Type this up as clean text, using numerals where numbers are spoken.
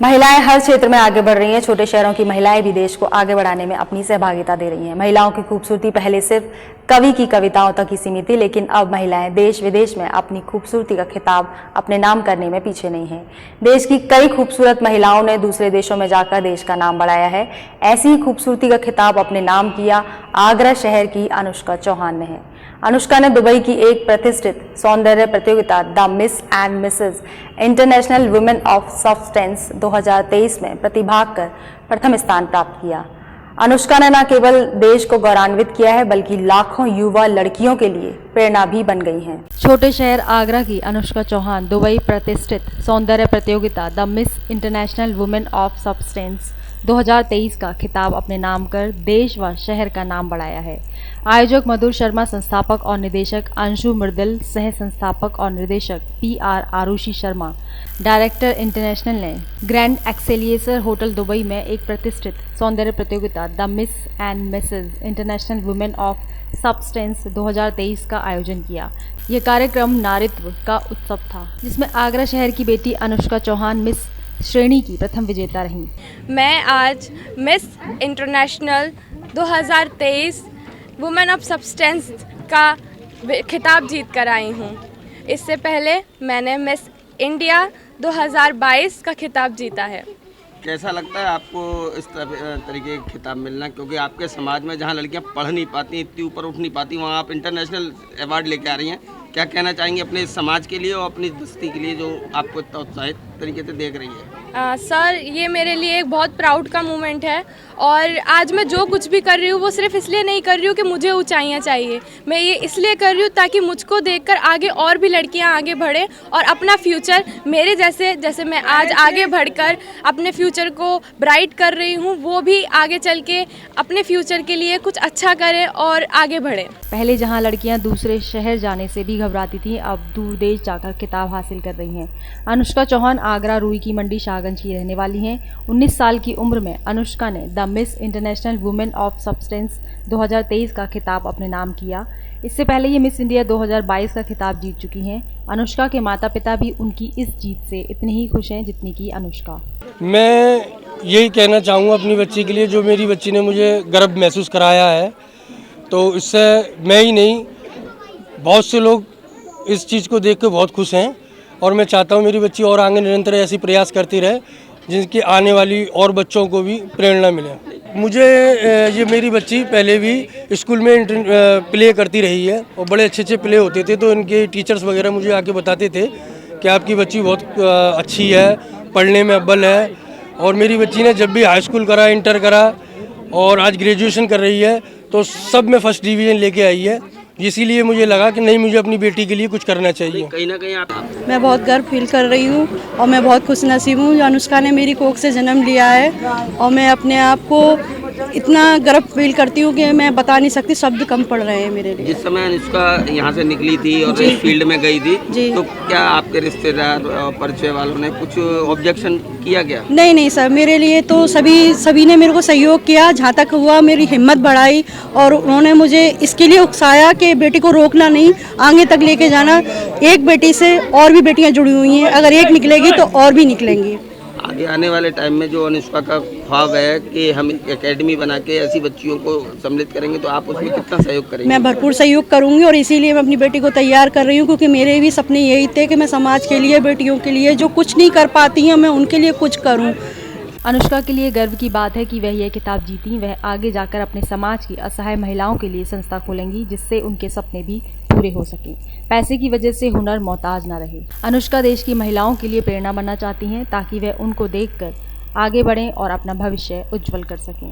महिलाएं हर क्षेत्र में आगे बढ़ रही हैं। छोटे शहरों की महिलाएं भी देश को आगे बढ़ाने में अपनी सहभागिता दे रही हैं। महिलाओं की खूबसूरती पहले सिर्फ कवि की कविताओं तक ही सीमित थी, लेकिन अब महिलाएं देश विदेश में अपनी खूबसूरती का खिताब अपने नाम करने में पीछे नहीं हैं। देश की कई खूबसूरत महिलाओं ने दूसरे देशों में जाकर देश का नाम बढ़ाया है। ऐसी ही खूबसूरती का खिताब अपने नाम किया आगरा शहर की अनुष्का चौहान ने है। अनुष्का ने दुबई की एक प्रतिष्ठित सौंदर्य प्रतियोगिता the Miss and Mrs International Women of Substance 2023 में प्रतिभाग कर प्रथम स्थान प्राप्त किया। अनुष्का ने न केवल देश को गौरवान्वित किया है, बल्कि लाखों युवा लड़कियों के लिए प्रेरणा भी बन गई हैं। छोटे शहर आगरा की अनुष्का चौहान दुबई प्रतिष्ठित सौंदर्य प्रतियोगिता the miss international Women of Substance 2023 का खिताब अपने नाम कर देश व शहर का नाम बढ़ाया है। आयोजक मधुर शर्मा, संस्थापक और निदेशक अंशु मृदल, सह संस्थापक और निर्देशक PR Aarushi Sharma, director international ने ग्रैंड एक्सेलिएसर होटल दुबई में एक प्रतिष्ठित सौंदर्य प्रतियोगिता the Miss and Mrs International Women of Substance 2023 का आयोजन किया। यह कार्यक्रम नारीत्व का उत्सव था, जिसमें आगरा शहर की बेटी अनुष्का चौहान मिस श्रेणी की प्रथम विजेता रही। मैं आज miss international 2023 women of substance का खिताब जीत कर आई हूँ। इससे पहले मैंने मिस इंडिया 2022 का खिताब जीता है। कैसा लगता है आपको इस तरीके का खिताब मिलना, क्योंकि आपके समाज में जहाँ लड़कियाँ पढ़ नहीं पाती, इतनी ऊपर उठ नहीं पाती, वहाँ आप इंटरनेशनल अवार्ड लेके आ रही हैं। क्या कहना चाहेंगे अपने समाज के लिए और अपनी बस्ती के लिए जो आपको इतना उत्साहित तरीके से देख रही है? सर, ये मेरे लिए एक बहुत प्राउड का मोमेंट है और आज मैं जो कुछ भी कर रही हूँ वो सिर्फ इसलिए नहीं कर रही हूँ कि मुझे ऊंचाइयाँ चाहिए। मैं ये इसलिए कर रही हूँ ताकि मुझको देखकर आगे और भी लड़कियाँ आगे बढ़े और अपना फ्यूचर मेरे जैसे मैं आज आगे बढ़कर अपने फ्यूचर को ब्राइट कर रही हूँ, वो भी आगे चल के अपने फ्यूचर के लिए कुछ अच्छा करें और आगे बढ़े। पहले जहाँ लड़कियाँ दूसरे शहर जाने से भी घबराती थीं, अब दूर देश जाकर खिताब हासिल कर रही हैं। अनुष्का चौहान आगरा रुई की मंडी शाहगंज की रहने वाली हैं। 19 साल की उम्र में अनुष्का ने the miss international Women of Substance 2023 का खिताब अपने नाम किया। इससे पहले ये मिस इंडिया 2022 का खिताब जीत चुकी हैं। अनुष्का के माता पिता भी उनकी इस जीत से इतने ही खुश हैं जितनी की अनुष्का। मैं यही कहना चाहूँगा अपनी बच्ची के लिए, जो मेरी बच्ची ने मुझे गर्व महसूस कराया है, तो इससे मैं ही नहीं, बहुत से लोग इस चीज़ को देख कर बहुत खुश हैं और मैं चाहता हूँ मेरी बच्ची और आगे निरंतर ऐसी प्रयास करती रहे, जिनकी आने वाली और बच्चों को भी प्रेरणा मिले। मुझे ये मेरी बच्ची पहले भी स्कूल में प्ले करती रही है और बड़े अच्छे अच्छे प्ले होते थे, तो इनके टीचर्स वगैरह मुझे आके बताते थे कि आपकी बच्ची बहुत अच्छी है, पढ़ने में अव्वल है। और मेरी बच्ची ने जब भी हाई स्कूल करा, इंटर करा और आज ग्रेजुएशन कर रही है, तो सब में फर्स्ट डिवीज़न लेके आई है। इसीलिए मुझे लगा कि नहीं, मुझे अपनी बेटी के लिए कुछ करना चाहिए। कहीं ना कहीं आप मैं बहुत गर्व फील कर रही हूँ और मैं बहुत खुश नसीब हूँ जो अनुष्का ने मेरी कोख से जन्म लिया है, और मैं अपने आप को इतना गर्व फील करती हूँ कि मैं बता नहीं सकती, शब्द कम पड़ रहे हैं मेरे लिए। जिस समय अनुष्का यहाँ से निकली थी और इस फील्ड में गई थी, तो क्या आपके रिश्तेदार परिचय वालों ने कुछ ऑब्जेक्शन किया क्या? नहीं सर, मेरे लिए तो सभी ने मेरे को सहयोग किया, जहाँ तक हुआ मेरी हिम्मत बढ़ाई और उन्होंने मुझे इसके लिए उकसाया कि बेटी को रोकना नहीं, आगे तक लेके जाना। एक बेटी से और भी बेटियाँ जुड़ी हुई हैं, अगर एक निकलेगी तो और भी निकलेंगी। आगे आने वाले टाइम में जो अनुष्का का ख्वाब है कि हम एक एकेडमी बना के ऐसी बच्चियों को सम्मिलित करेंगे, तो आप उसमें कितना सहयोग करेंगे? मैं भरपूर सहयोग करूंगी और इसीलिए मैं अपनी बेटी को तैयार कर रही हूँ, क्योंकि मेरे भी सपने यही थे कि मैं समाज के लिए, बेटियों के लिए जो कुछ नहीं कर पाती हैं, मैं उनके लिए कुछ करूँ। अनुष्का के लिए गर्व की बात है कि वह यह खिताब जीती। वह आगे जाकर अपने समाज की असहाय महिलाओं के लिए संस्था खोलेंगी, जिससे उनके सपने भी पूरे हो सकें। पैसे की वजह से हुनर मोहताज न रहे। अनुष्का देश की महिलाओं के लिए प्रेरणा बनना चाहती हैं, ताकि वह उनको देखकर आगे बढ़ें और अपना भविष्य उज्जवल कर सकें।